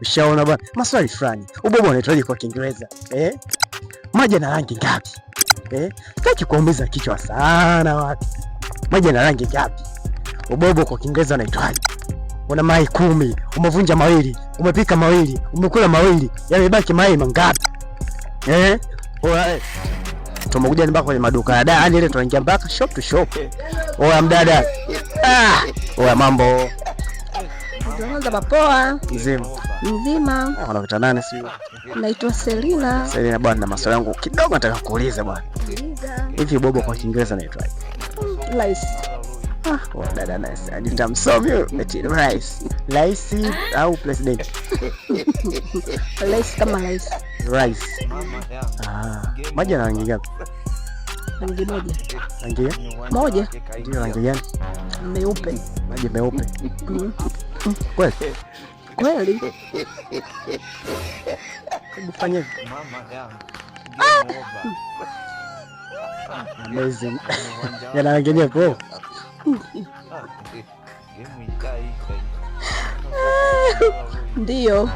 Ushaona bwana? Maswali fulani. Ubobo unaitwaje kwa Kiingereza? Maji yana rangi ngapi? Sitaki kuumiza kichwa sana watu. Maji yana rangi ngapi? Ubobo kwa Kiingereza unaitwaje? Una mayai 10, umevunja mawili, umepika mawili, umekula mawili, yamebaki mayai mangapi? Oya, tumekuja mpaka kwenye maduka ya dada, ile tunaingia mpaka shop to shop. Oya mdada. Oya mambo. Tunaanza mapoa. Mzima. Unakuta nani sio? Naitwa Selina. Selina bwana, na maswali yangu kidogo nataka kuuliza bwana. Hivi Bobo kwa Kiingereza anaitwaje? Rice. Dada nice. Nitamsomea eti rice. Rice au president? Rice kama rice. Rice. Maji yana rangi ngapi? Rangi moja. Rangi moja? Ndio, rangi gani? Meupe. Maji meupe. Kweli? Kweli. Hebu fanya hivi. Amazing. Yana rangi nyekundu. Ndio.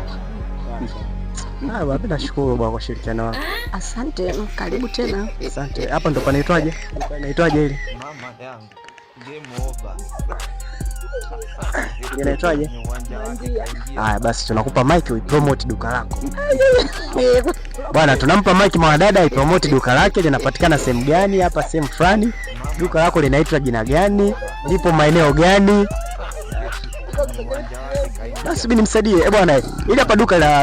Wapi, nashukuru kwa kushirikiana wako. Asante, karibu tena. Asante. Hapa ndo panaitwaje? Panaitwaje ile? Mama yangu. Game over. Inaitwaje? Haya basi tunakupa mic uipromote duka lako. Bwana, tunampa mic mwanadada aipromote duka lake, linapatikana sehemu gani hapa sehemu fulani? Duka lako linaitwa jina gani? Lipo maeneo gani? Basi mimi nimsaidie. Bwana, ile hapa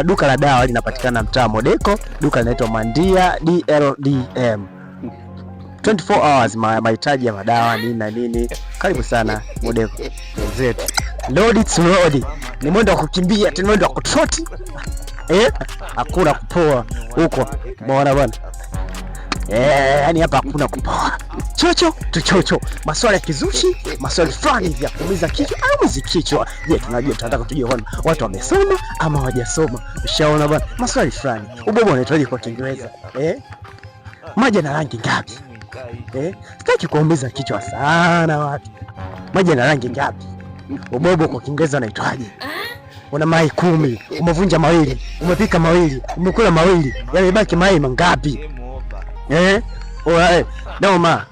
duka la dawa linapatikana mtaa Modeko. Duka linaitwa Mandia DLDM. 24 hours mahitaji ya madawa nini na nini. Karibu sana Modeko. Zetu. Load it load. Ni mwendo wa kukimbia, tena mwendo wa kutroti. Hakuna kupoa huko. Bwana bwana. Yani hapa hakuna kupoa. Chocho tuchocho. Maswali ya kizushi, maswali fulani vya kuumiza kichwa au kichwa. Je, tunajua tunataka tujione watu wamesoma ama hawajasoma. Ushaona bwana? Maswali fulani. Ubobo unaitwaje kwa Kiingereza? Maji yana rangi ngapi? Sitaki kuumiza kichwa sana watu. Maji yana rangi ngapi? Ubobo kwa Kiingereza unaitwaje? Una mayai 10, umevunja mawili, umepika mawili, umekula mawili, yamebaki mayai mangapi? Oya, noma.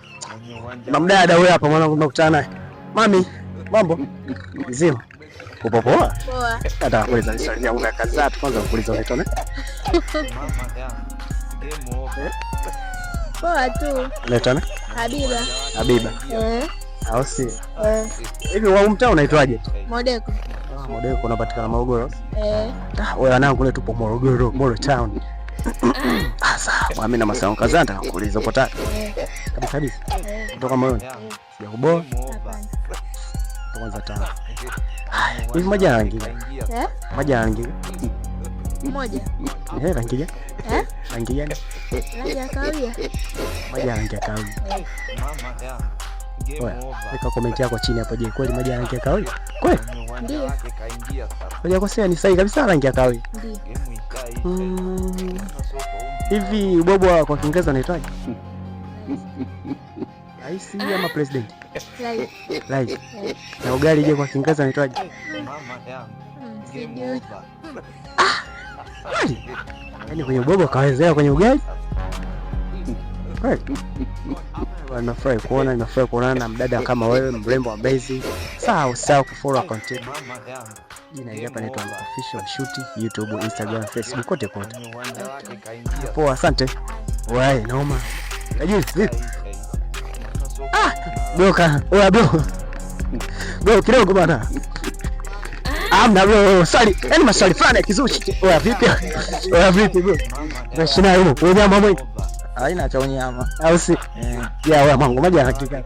Na mdada wewe hapa mwanangu tunakutana naye. Mami, mambo? Mzima. Upo poa? Poa. Nataka kuuliza swali yangu ya kaza, kwanza kuuliza unaitwa nani? Poa tu. Unaitwa nani? Habiba. Habiba. Au si? Hivi wa mtaa unaitwaje? Modeko. Modeko unapatikana Morogoro? Wewe wanangu kule tupo Morogoro, Moro town. Sawa, mimi na maswali kadhaa nataka kuuliza upo tayari? Kabisa. Kutoka moyoni. Sijakuboa. Kwanza tano. Hivi maji yana rangi gani? Maji yana rangi gani? Moja. Rangi gani? Rangi gani? Rangi ya kahawia. Maji yana rangi ya kahawia. Weka comment yako chini hapo. Je, kweli maji yana rangi ya kahawia? Kweli? Ndio. Hujakosea, ni sahihi kabisa, rangi ya kahawia. Ndio. Hivi Bobo kwa Kiingereza anaitwaje? Raisi ama president? Raisi. Na ugali je kwa Kiingereza anaitwaje? Game over. Yaani kwenye Bobo kawezea kwenye ugali? Kweli? Nafurahi kuonana na mdada kama wewe, mrembo wa Bezi. Sawa kufollow content. Jina hili hapa naitwa Official Shoot, YouTube, Instagram, Facebook, kote. Poa, asante. Wewe noma. Ajui vipi? Bro kidogo bana. Amna bro, yani maswali fulani ya kizushi. Vipi bro? Nashina hiyo. Wewe mama mwenye. Haina cha unyama. Au si? Ya wewe mangu maji hakika.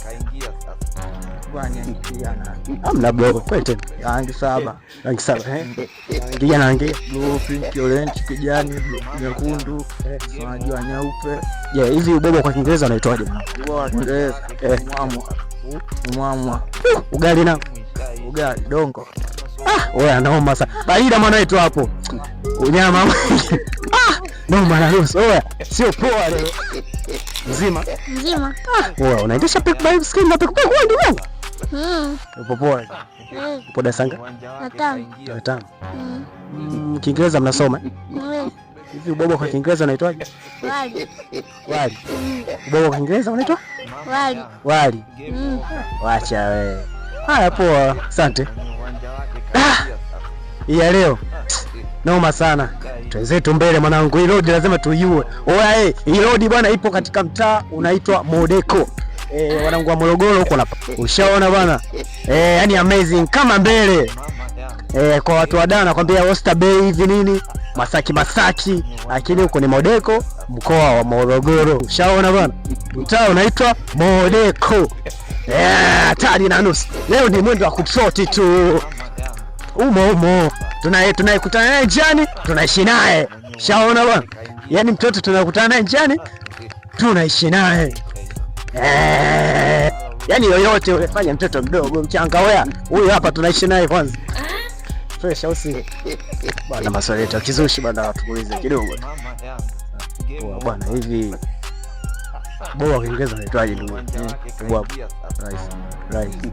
Bwana kijana. Amna bro, kwete. Rangi saba. Kijana rangi blue, pink, orange, kijani, nyekundu, unajua nyeupe. Je, hivi Bobo kwa Kiingereza unaitwaje bwana? Kwa Kiingereza mwamwa. Ugali na ugali dongo. Wewe anaoma sana. Barida mwana wetu hapo. Unyama. Noma na ruhusa. Wewe sio poa leo. Mzima. Mzima. Wewe unaendesha pick by skin na pick by ndio wewe. Upo poa? Upo darasa ngapi? La tano. Kiingereza mnasoma? Hivi ubwabwa kwa Kiingereza unaitwaje? Wali. Wali. Ubwabwa kwa Kiingereza unaitwa? Wali. Wali. Wacha wewe. Haya poa, asante. Ya leo noma sana. Twenzetu mbele mwanangu, hii road lazima tuiue. Oya hii road bwana ipo katika mtaa unaitwa Modeko. Wanangu wa Morogoro huko na. Ushaona bwana? Yani amazing kama mbele. Kwa watu wa Dar nakwambia Oyster Bay hivi nini? Masaki, lakini huko ni Modeko, mkoa wa Morogoro. Ushaona bwana? Mtaa unaitwa Modeko. 3:30. Leo ni mwendo wa kutroti tu. Umo. Tunayekutana naye njiani, tunaishi naye. Shaona bwana? Yaani mtoto tunakutana naye njiani, tunaishi naye. Yaani yoyote ulefanya mtoto mdogo, mchanga wewe, huyu hapa tunaishi naye kwanza. Fresh au si? Bwana maswali yetu kizushi bwana watukulize kidogo. Bwana hivi bora Kiingereza unaitwaje ndugu? Rice.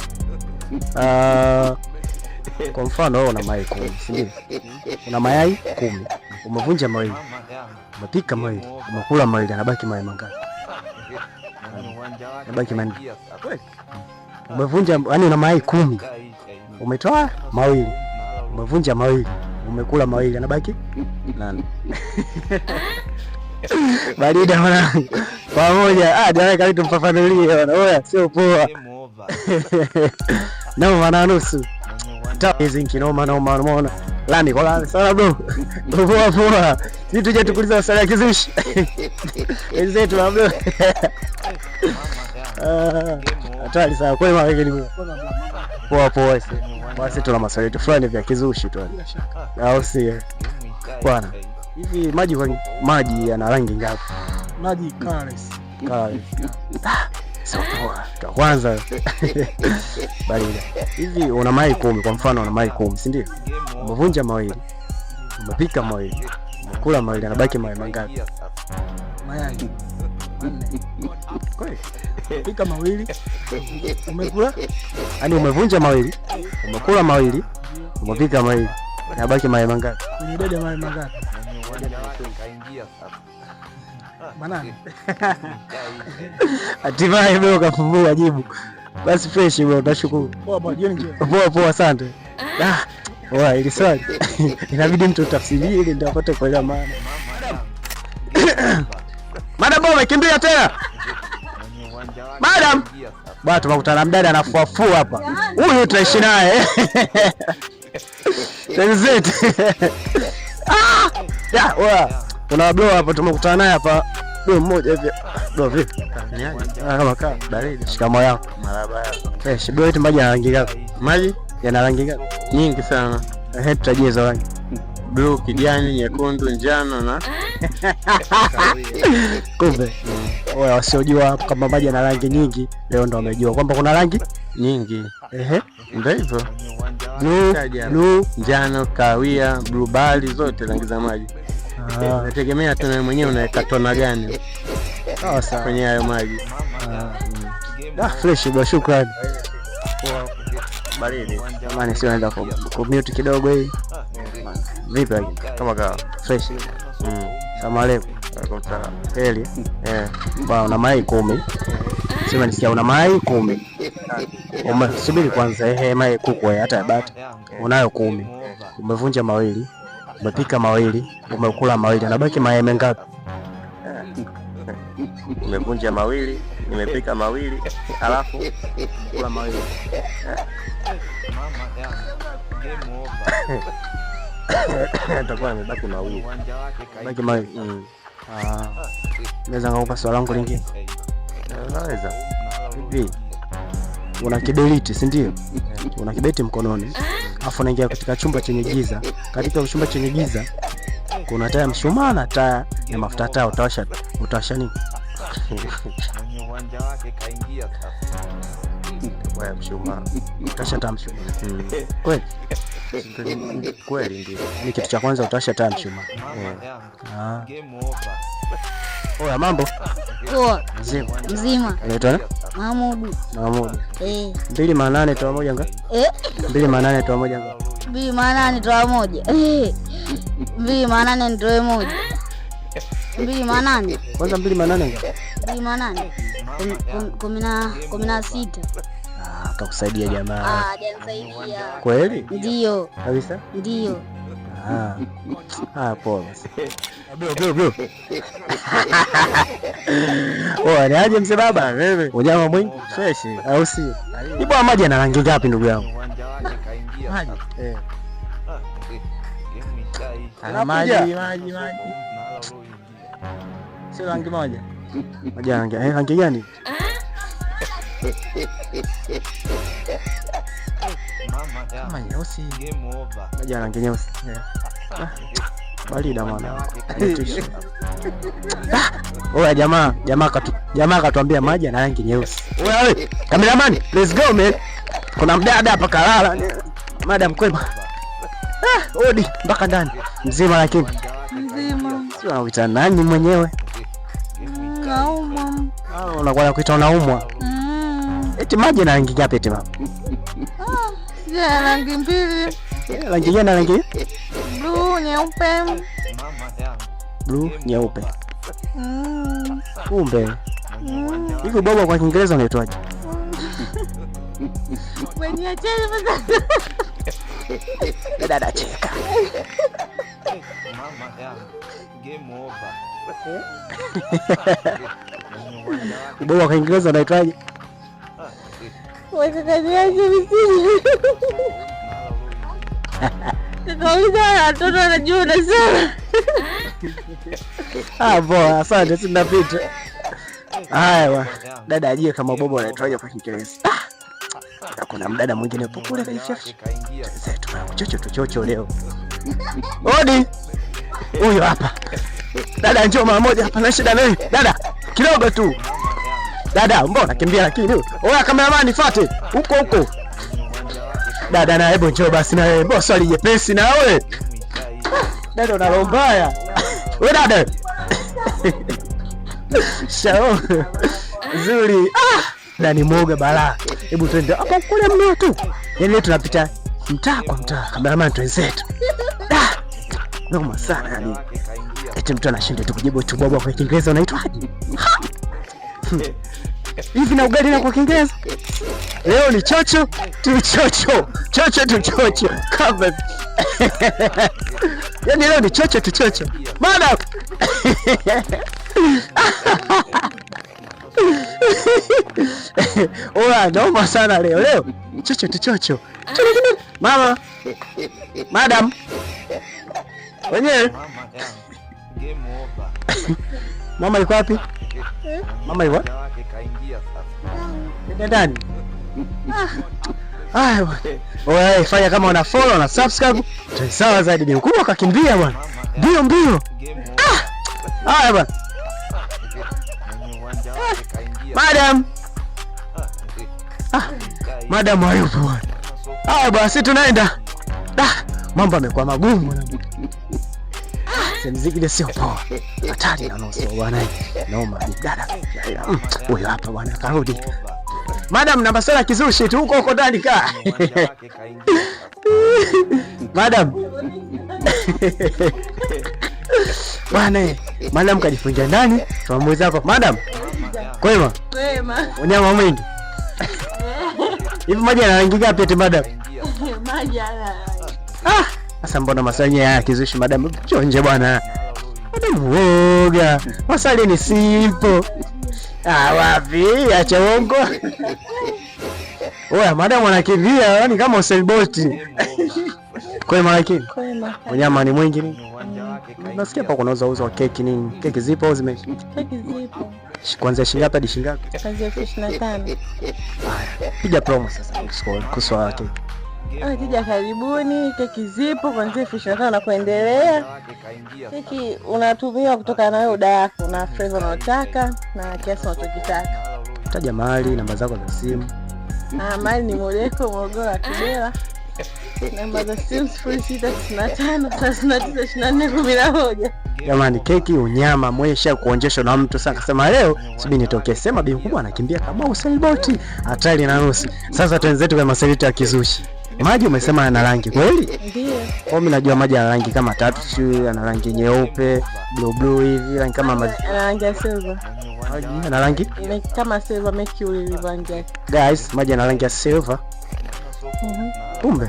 Kwa mfano wewe una mayai 10, si ndio? Una mayai 10. Umevunja mawili. Umepika mawili. Umekula mawili, anabaki mayai mangapi? Anabaki mangapi? Umevunja, yani una mayai 10. Umetoa mawili. Umevunja mawili. Umekula mawili, anabaki 8. Barida mwanangu. Pamoja. Ndio kama tumfafanulie bwana. Oya, sio poa. Noma na nusu. Hizi kinoma unaona. Lani kwa lani sana bro. Poa. Sisi tuje tukuliza maswali ya kizushi. Hizi zetu bro. Hatari sana kwa maana ni poa. Basi tuna maswali yetu fulani vya kizushi tu. Au si? Bwana. Hivi maji yana rangi ngapi? Maji colors. Sio poa. Kwa kwanza. Barida. Hivi una mayai 10 kwa mfano una mayai 10, si ndio? Umevunja mawili. Umepika mawili. Umekula mawili, anabaki mayai mangapi? Mayai 4. Kweli? Umepika mawili. Umekula? Yaani umevunja mawili, umekula mawili, umepika mawili. Anabaki mayai mangapi? Kwenye idadi ya mayai mangapi? Manane. Hatimaye bro kafumbua jibu. Basi fresh bro, nashukuru. Poa bwana, jioni njema. Poa, asante. Ili swali inabidi mtu utafsirie ili ndio apate kuelewa maana. Madam bwana kimbia tena. Madam. Bwana tumekutana mdada anafuafua hapa. Huyu tunaishi naye. Tenzeti. Kuna bro hapa tumekutana naye hapa. Bro mmoja hivi. Bro vipi? Kama kaa baridi. Shikamoo yako. Marhaba. Fresh. Bro yetu maji yana rangi ngapi? Maji yana rangi ngapi? Nyingi sana. Tutajie hizo rangi. Blue, kijani, nyekundu, njano na kumbe. Oya wasiojua kama maji yana rangi nyingi leo ndo wamejua kwamba kuna rangi nyingi. Ndio hivyo. Blue, njano, kahawia, blue bali, zote rangi za maji. Nategemea tu na mwenyewe unaweka tona gani. Sawa kwenye hayo maji. Fresh bro, shukrani. Baridi. Jamani sio naenda ku mute kidogo hii. Vipi kama kawa fresh? Salamu alaykum. Heli. Bwana una mayai 10. Sema nisikia una mayai 10. Subiri kwanza, mayai kuku hata bata. Unayo 10. Umevunja mawili. Umepika mawili, umekula mawili, anabaki mayai mangapi? Umevunja mawili, nimepika mawili, alafu kula mawili. Atakuwa amebaki mawili. Baki mawili. Naweza ngakupa swali langu lingine? Unaweza. Hivi una kiberiti, si ndio? Una kibeti mkononi. Alafu unaingia katika chumba chenye giza. Katika chumba chenye giza kuna taa ya mshumaa na taa ya mafuta taa, utawasha nini? Kwa mshumaa. Utawasha taa mshumaa. Kweli? Kweli ndio. Ni kitu cha kwanza utawasha taa mshumaa. Oya, mambo? Poa. Mzima. Mzima. Unaitwa nani? Mahmud. Mahmud. 2 × 8 toa moja ngapi? 2 × 8 toa moja ngapi? 2 × 8 toa moja. 2 × 8 nitoe moja. 2 × 8. Kwanza 2 × 8 ngapi? 2 × 8. 16. Kakusaidia jamaa. Hajanisaidia. Kweli? Ndio. Kabisa? Ndio. Poa basi. Bro. Ni aje mzee baba? Wewe. Unyama mwingi? Fresh. Au si? Ipo maji yana rangi ngapi ndugu yangu? Maji. Ana maji. Sio rangi moja. Maji rangi gani? Kama nyeusi. Maji rangi nyeusi. Barida mwana. Oya jamaa katuambia maji yana rangi nyeusi. Oya wewe, cameraman, let's go man. Kuna mdada hapa kalala. Madam kwema. Odi mpaka ndani. Mzima lakini. Mzima. Sio anakuita nani mwenyewe? Naumwa. Unakuwa kuita unaumwa. Eti maji yana rangi ngapi eti mama? Ya rangi 2. Rangi gani na rangi? Blue, nyeupe. Blue, nyeupe. Kumbe. Hivi baba kwa Kiingereza unaitwaje? Kwenye chele basi. Dada cheka. Game over. Baba kwa Kiingereza unaitwaje? Wewe kazi yake visini. Kauliza watoto wanajua unasema. Poa, asante sinapita. Haya bwana. Dada ajie kama bobo anaitwaje kwa Kiingereza. Kuna mdada mwingine hapo kule kaifyafi. Sasa tuchocho leo. Odi. Huyo hapa. Dada njoo mara moja hapa na shida naye. Dada, kidogo tu. Dada, mbona kimbia lakini? Oya cameraman nifuate. Huko. Dada na hebu njoo basi na wewe. Mbona swali jepesi na wewe? Dada unalombaya. Wewe dada. Shao. Nzuri. Dani moga balaa. Hebu twende hapo kule mno tu. Yaani leo tunapita mtaa kwa mtaa. Cameraman twenzetu. Noma sana yani. Eti mtu anashinda tu kujibu tu baba kwa Kiingereza unaitwaje? Hivi na ugali na kwa Kiingereza? Leo ni chocho tu chocho. Kama. Yaani leo ni chocho tu chocho. Madam. Oya, noma sana leo. Chocho tu chocho. Mama. Madam. Wenyewe. Game over. Mama yuko wapi? Mama yuko? Ndani. Oya, fanya kama una follow na subscribe. Sawa zaidi ni mkubwa kakimbia bwana. Mbio. Haya bwana. Madam. Madam hayupo bwana. Haya bwana, sisi tunaenda. Mambo yamekuwa magumu na mziki ile sio poa. Hatari na nusu bwana. Naomba dada. Huyo hapa bwana karudi. Madam na masuala kizushi tu huko ndani kaa. Madam. Bwana, madam kajifunja ndani, tuamuza hapa. Madam. Kwema? Unyama mwingi. Hivi maji yana rangi ngapi eti madam? Maji yana. Sasa mbona maswali haya kizushi madam? Chonje bwana. Madam woga. Maswali ni simple. Wapi? Acha uongo. Oya, madam anakimbia yani kama Usain Bolt. Kwema lakini? Kwema. Unyama ni mwingi nini? Nasikia hapa kunauza keki nini? Keki zipo au zime? Keki zipo. Kuanzia shilingi ngapi hadi shilingi ngapi? Kuanzia 25. Piga promo sasa kuswa keki. Tija karibuni, keki zipo kuanzia 25 na kuendelea. Keki unatumia kutoka na wewe oda yako na flavor unayotaka na kiasi unachokitaka. Taja mahali, namba zako za simu. Mahali ni Moleko, Morogoro, Kibera. Namba za simu 0695 39 24 11. Jamani, keki unyama mwesha kuonjesha na mtu sasa akasema leo sibi nitokee. Sema bi mkubwa anakimbia kama Usain Bolt hatari na nusu. Sasa twenzetu kwa masaliti ya kizushi. Maji umesema yana rangi kweli? Ndio. Kwa mimi najua maji yana rangi kama tatu, yana rangi nyeupe, blue hivi, rangi kama ana rangi ya silver. Maji yana rangi kama silver mercury rangi yake. Guys, maji yana rangi ya silver. Kumbe.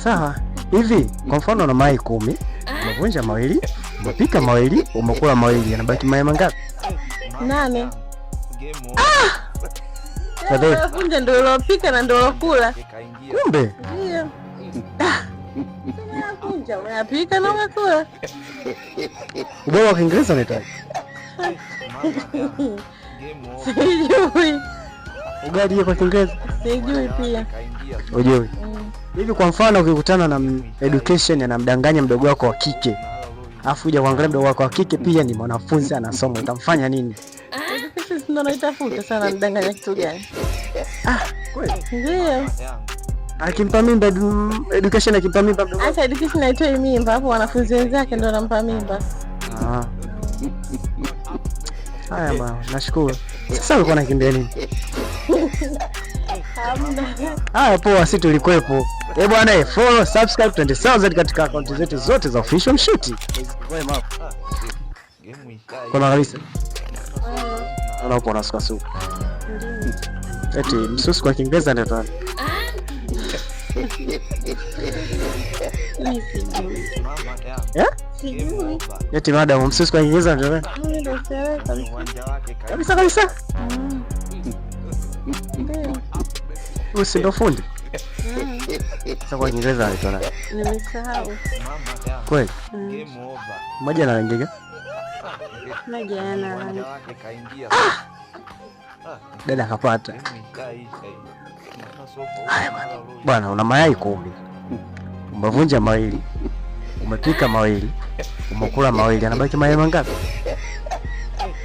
Sawa. Hivi kwa mfano na mayai 10, umevunja mawili, umepika mawili, umekula mawili, yanabaki mayai mangapi? 8. Sasa vunja ndio ulopika na ndio ulokula. Kumbe. Ndio. Vunja unapika na unakula. Ubao wa Kiingereza unaitwaje? Sijui. Ugali kwa Kiingereza? Sijui pia. Ujui. Hivi kwa mfano ukikutana na education anamdanganya mdogo wako wa kike, afu uja kuangalia mdogo wako wa kike pia ni mwanafunzi anasoma, utamfanya nini? Education ndio naitafuta sana, mdanganya kitu gani? Kweli? Ndio. Akimpa mimba education, akimpa mimba mdogo. Hata education haitoi mimba, hapo wanafunzi wenzake ndio wanampa mimba. Haya bwana, nashukuru. Sasa ulikuwa unakimbia nini? Haya poa, sisi tulikuepo. Bwana, follow, subscribe 20,000 katika akaunti zetu zote za Official Mshuti. Kuna kabisa. Unapo unasuka suku. Eti msusi kwa Kiingereza ndio tani. Sijui. Eti madam msusi kwa Kiingereza ndio tani. Kabisa kabisa. Usi ndo fundi. Sasa kwa Kiingereza anaitwa nani? Nimesahau. Kweli? Maji yana rangi gani? Maji yana rangi. Dada akapata. Bwana, una mayai 10. Umevunja mawili. Umepika mawili. Umekula mawili. Yanabaki mayai mangapi?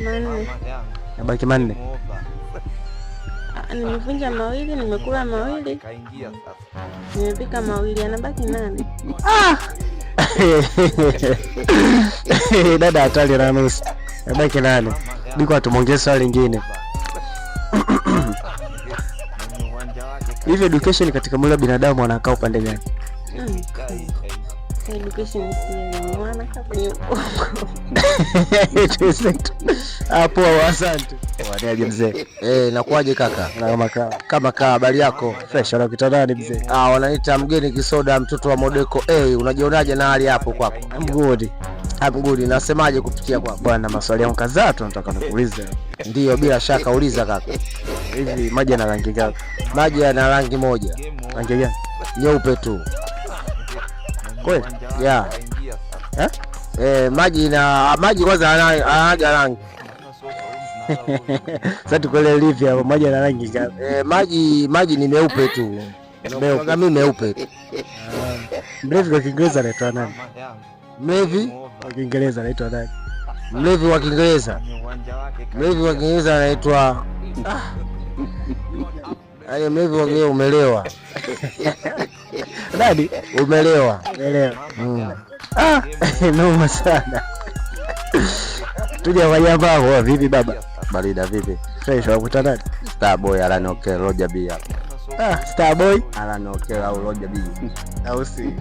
4. Yanabaki 4. Nimevunja mawili, nimekula mawili, nimepika mawili, yanabaki 8. Dada hatari na nusu. Yanabaki 8. Biko tumuongeze swali lingine. Hivi education katika mwili wa binadamu anakaa upande gani? Education si mwana kabla. Hapo asante. Waniaje mzee? Nakuaje kaka? Kama habari yako? Fresh unapita nani mzee? Wananiita mgeni kisoda, mtoto wa Modeko. Unajionaje na hali hapo kwako? Mgudi. Nasemaje kupitia kwako? Bwana, maswali yangu kadhaa tu nataka nikuulize. Ndio, bila shaka uliza kaka. Hivi maji yana rangi gani? Maji yana rangi moja. Rangi gani? Nyeupe tu. Kweli? Yeah. Maji kwanza hanaga rangi. Sasa tukwele livya maji yana rangi gani? Maji ni meupe tu. Mimi meupe tu. Mlevi kwa Kiingereza anaitwa nani? Mlevi kwa Kiingereza anaitwa nani? Mlevi wa Kiingereza anaitwa mlevi wa Kiingereza umelewa. Nani? Umelewa. Noma sana. Tuja wajamba wao vipi baba? Barida vipi? Fresh wakuta nani? Starboy Alanoke Roger B hapa. Starboy Alanoke au Roger B. Au si.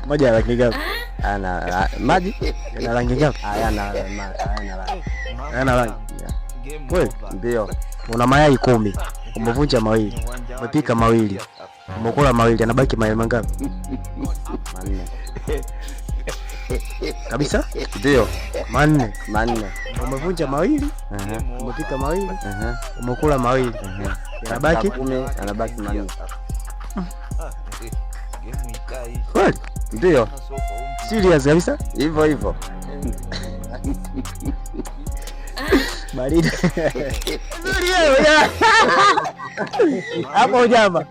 Moja rangi gani? Maji yana rangi gani? Hayana rangi. Kweli? Ndio. Una mayai 10. Umevunja mawili. Umepika mawili. Umekula mawili, yanabaki mayai mangapi? 4. Kabisa? Ndio. 4. Umevunja mawili, umepika mawili, umekula mawili. Yanabaki 10, yanabaki 4. Kweli? Ndio. Serious kabisa? Hivyo. Baridi. Hapo ujamba.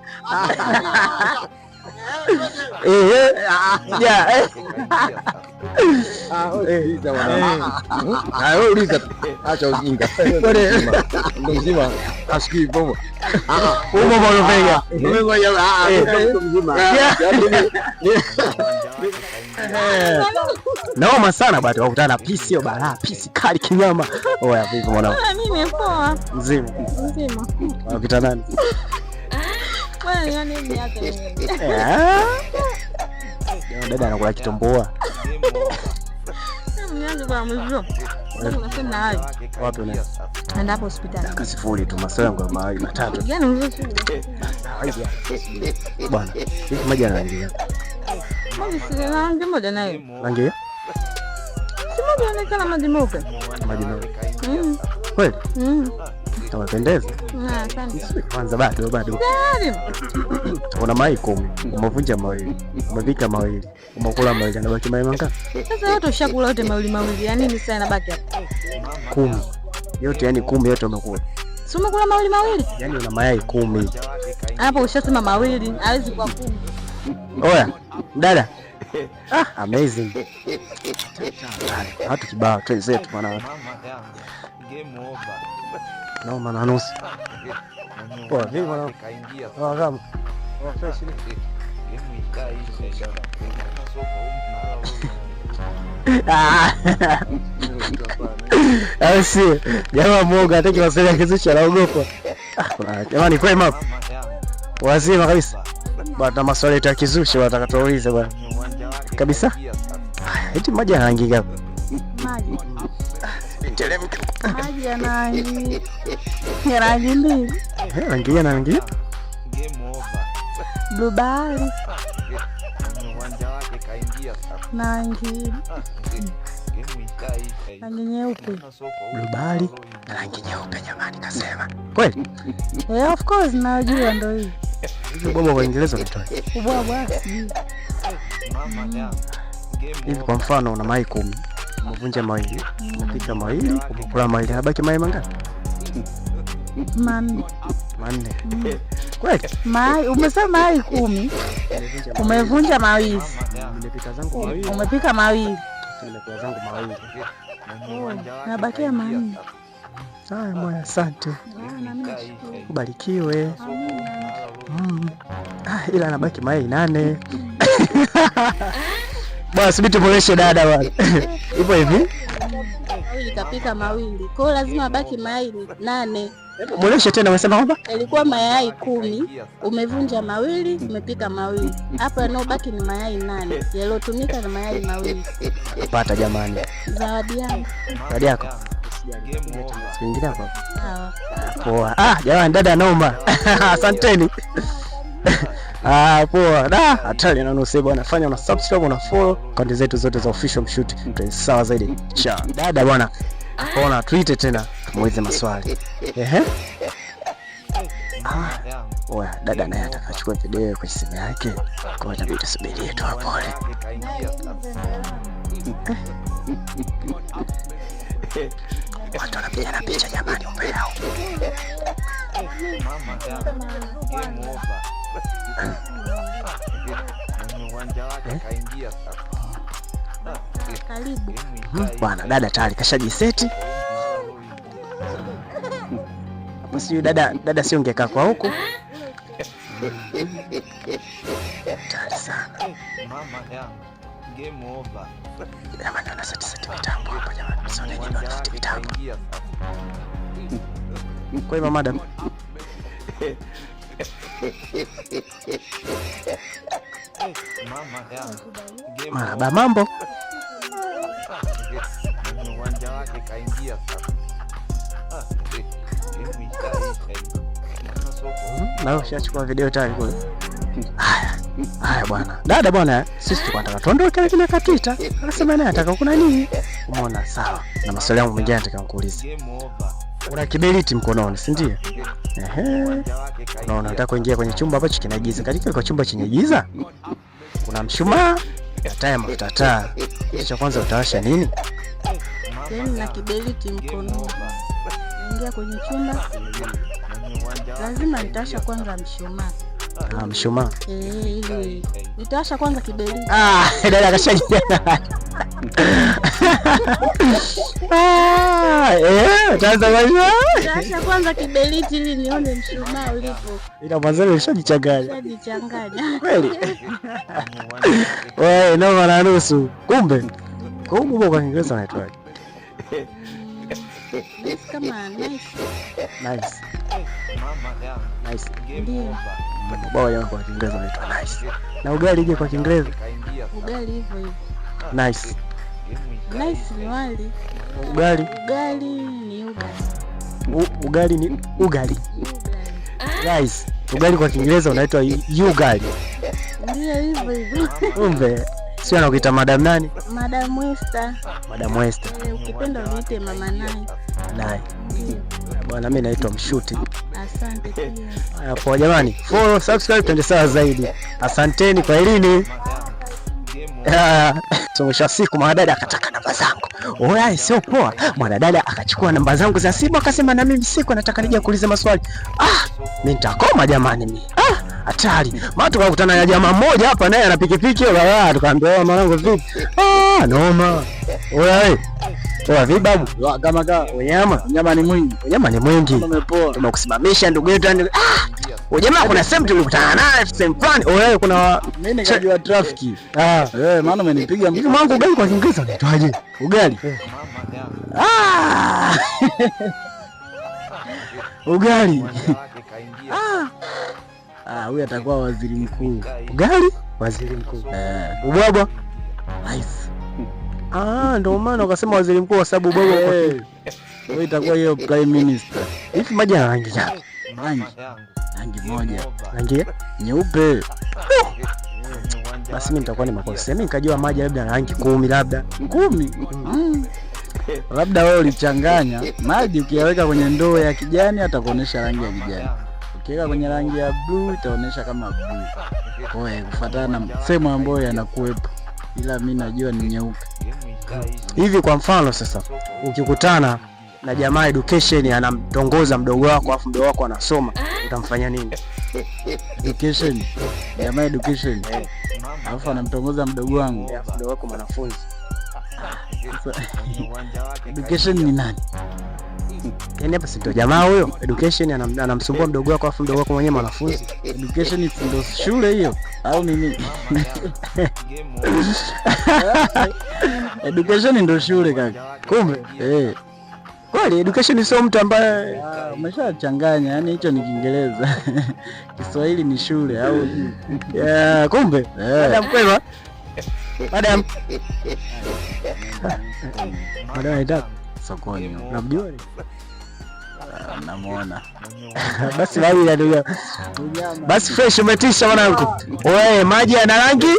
Uliza tu. Acha ujinga. Ndio mzima. Asikii bomo. Umo Molopega. Naoma sana bado wakutana na pisi hiyo balaa, pisi kali kinyama. Oya vipi mwanangu? Mimi poa. Mzima. Wakita nani? Wewe yani mimi yake. Dada anakula kitumbua. Mnyango kwa mzio. Unasema hayo. Wapi una? Enda hapo hospitali. Kasifuri tu masango mawili matatu. Gani mzio? Bwana, hivi maji yanaingia. Maji si rangi moja nayo. Rangi? Si moja inaonekana maji meupe. Maji meupe. Kweli? Unapendeza. Asante. Kwanza bado. Una mai 10, umevunja mawili, umevika mawili, umekula mawili, anabaki mai mangapi? Sasa yote ushakula yote mawili. Yaani ni sana baki hapa. 10. Yote yani 10 yote umekula. Si umekula mawili? Yaani una mayai 10. Hapo ushasema mawili, hawezi kuwa 10. Oya, dada. Amazing. Hatu kibao twenzetu bwana. Game over. No maana nusu. Poa, vipi mwanangu? Kaingia. Kama. Fresh ni. Game ikaisha. Asi, jamaa mmoja hataki wasema kizuchi anaogopa. Jamani kwa map. Wazima kabisa. Bwana maswali ya kizuchi wanataka tuulize bwana. Kabisa? Eti maji yana rangi ngapi? Maji. Maji yana rangi mbili. Rangi yana rangi? Game over. Blue bahari. Uwanja wake kaingia sasa. Rangi nyeupe. Blue bahari na rangi nyeupe jamani kasema. Kweli? Of course najua ndio hii. Hizo bobo kwa Kiingereza unatoa. Ubwabwa sijui. Hivi kwa mfano una mai 10. Umevunja mawili, umepika mawili, umekula mawili, habaki mai mangapi? Manne. Kweli? Umesema mai 10. Umevunja mawili. Nimepika zangu mawili. Umepika mawili. Nimekula zangu mawili. Nabakia manne. Sawa moya, asante. Ubarikiwe. Ila nabaki mayai 8. Bwana subiri tuboreshe dada bwana. Ipo hivi. Mawili kapika mawili. Kwa hiyo lazima abaki mayai 8. Boreshe tena umesema kwamba? Ilikuwa mayai 10, umevunja mawili, umepika mawili. Hapo yanobaki ni mayai 8. Yaliyotumika ni mayai mawili. Napata jamani. Zawadi yangu. Zawadi yako. Siingine hapo. Sawa. Poa. Jamani dada naomba. Asanteni. Poa. Hatari na nusu bwana. Fanya una subscribe, una follow akaunti zetu zote za Official Mshuti. Tuwe sawa zaidi. Cha. Dada bwana. Ona tweet tena muulize maswali. Oya, dada naye atakachukua video kwa simu yake. Kwa hiyo tusubiri tu hapo. Watu wanapiga picha jamani mbele yao. Game over. Uwanja wake kaingia sasa. Karibu. Bwana dada tayari kashajiseti. Hapo sio dada sio ungekaa kwa huko. Tayari sana. Game over. Jamani ana seti mitambo hapa jamani. Msione nini wana seti mitambo. Kwa hiyo madam. Marahaba mambo. Uwanja wake kaingia sasa. Na ushachukua video tayari kule. Haya bwana. Dada bwana, sisi tunataka tuondoke lakini akatwita. Akasema naye ataka kuna nini? Umeona sawa. Na maswali yangu mengine nataka kukuuliza. Una kiberiti mkononi, si ndio? Unaona unataka kuingia kwenye chumba ambacho kina giza. Katika kwa chumba chenye giza kuna mshumaa, taa ya mafuta taa. Cha kwanza utawasha nini? Yaani na kiberiti mkononi. Naingia kwenye chumba. Lazima nitasha kwanza mshumaa. Mshumaa. Ili nitawasha kwanza kiberiti. Dada akashajia. Utaanza kwanza. Nitawasha kwanza kiberiti ili nione mshumaa ulipo. Ila mwanzo ulishajichanganya. Nishajichanganya. Kweli? Wewe noma na nusu. Kumbe. Kumbe kwa Kiingereza unaitwaje? Kama nice. Nice. Nice. Ndio. Baba yangu kwa Kiingereza unaitwa nice. Na ugali je kwa Kiingereza? Ugali hivyo hivyo. Nice. Nice ni wali. Ugali. Ugali ni ugali. Ugali ni ugali. Guys, ugali kwa Kiingereza unaitwa ugali. Ndio hivyo hivyo. Kumbe sio anakuita madam nani? Madam Esther. Madam Esther. Ukipenda uniite mama Nai. Nai. Bwana mimi naitwa Mshuti. Asante pia. Kwa jamani, follow, subscribe twende sawa zaidi. Asanteni kwa elini. So mwisho siku mwanadada akataka namba zangu. Oya, sio poa. Mwanadada akachukua namba zangu za simu akasema na mimi siku nataka nije kuuliza maswali. Mimi nitakoma jamani mimi. Hatari. Maana tukakutana na jamaa mmoja hapa naye ana pikipiki wala tukaambia mwanangu vipi? Noma. Oya Oya vipi babu? Kama Nyama ni mwingi. Nyama ni mwingi. Tumekusimamisha ndugu yetu. Jamaa kuna sehemu tulikutana naye sehemu fulani. Oya kuna mimi nikajua trafiki. Maana umenipiga mimi wangu ugali kwa Kiingereza unaitwaje? Ugali. Ugali. Huyu atakuwa waziri mkuu. Ugali? Waziri mkuu. Ubwabwa? Nice. Ndio maana ukasema waziri mkuu kwa sababu ubwabwa kwa wewe itakuwa hiyo prime minister. Hivi maji yana rangi gani? Rangi moja. Rangi nyeupe. Basi mimi nitakuwa ni makosa. Mimi nikajua maji labda rangi 10 labda. 10? Labda wewe ulichanganya. Maji ukiyaweka kwenye ndoo ya kijani atakuonesha rangi ya kijani. Ukiweka kwenye rangi ya blue itaonesha kama blue. Kwa hiyo kufuatana na sehemu ambayo yanakuwepo. Ila mimi najua ni nyeupe. Hivi kwa mfano sasa ukikutana na jamaa education anamtongoza mdogo wako afu mdogo wako anasoma utamfanya nini? Education. Jamaa education. Alafu anamtongoza mdogo wangu. Mdogo wako mwanafunzi. Education ni nani? Yaani hapa si ndio jamaa huyo? Education anamsumbua mdogo wako afu mdogo wako mwenyewe mwanafunzi. Education ndio shule hiyo au nini? Education ndio shule kaka. Kumbe kweli education sio mtu ambaye umeshachanganya, yani hicho ni Kiingereza. Kiswahili ni shule au kumbe. Madam kwema. Madam. Madam aida sokoni. Unamjua? Namuona. Basi bali ndio. Basi fresh umetisha mwanangu. Wewe maji yana rangi?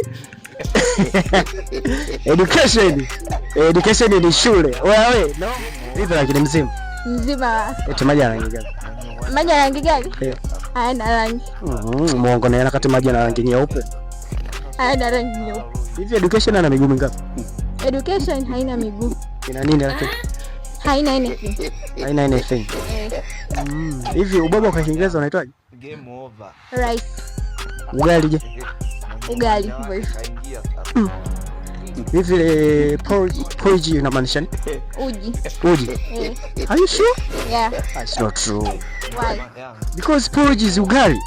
Education ni shule. Wewe no. Vipi lakini mzima? Mzima. Eti maji yana rangi gani? Maji yana rangi gani? Hayana rangi. Muongo na kati maji yana rangi nyeupe. Hayana rangi nyeupe. Hivi education ana miguu mingapi? Education haina miguu. Ina nini lakini? Haina anything. Haina anything. Hivi ubwabwa kwa Kiingereza unaitwaje? Game over. Rice. Ugali je? Ugali. Hivi porridge inamaanisha nini? Uji. Are you sure? Yeah. That's not true. Why? Because porridge is ugali.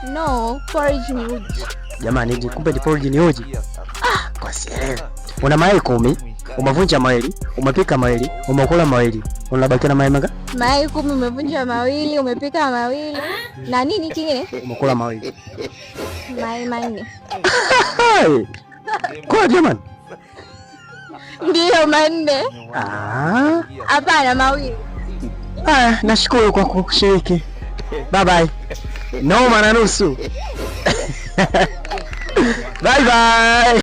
No, porridge ni uji. Jamani, kumbe ni porridge ni uji. Kwa sielewi. Una mayai 10, umevunja mawili, umepika mawili, umekula mawili. Unabaki na mayai mangapi? Mayai 10 umevunja mawili, umepika mawili. Na nini kingine? Umekula mawili. Mayai 4. Kwa jamani. Ndio 4. Hapana mawili. Nashukuru kwa kushiriki. Bye bye. Noma na nusu. Bye bye.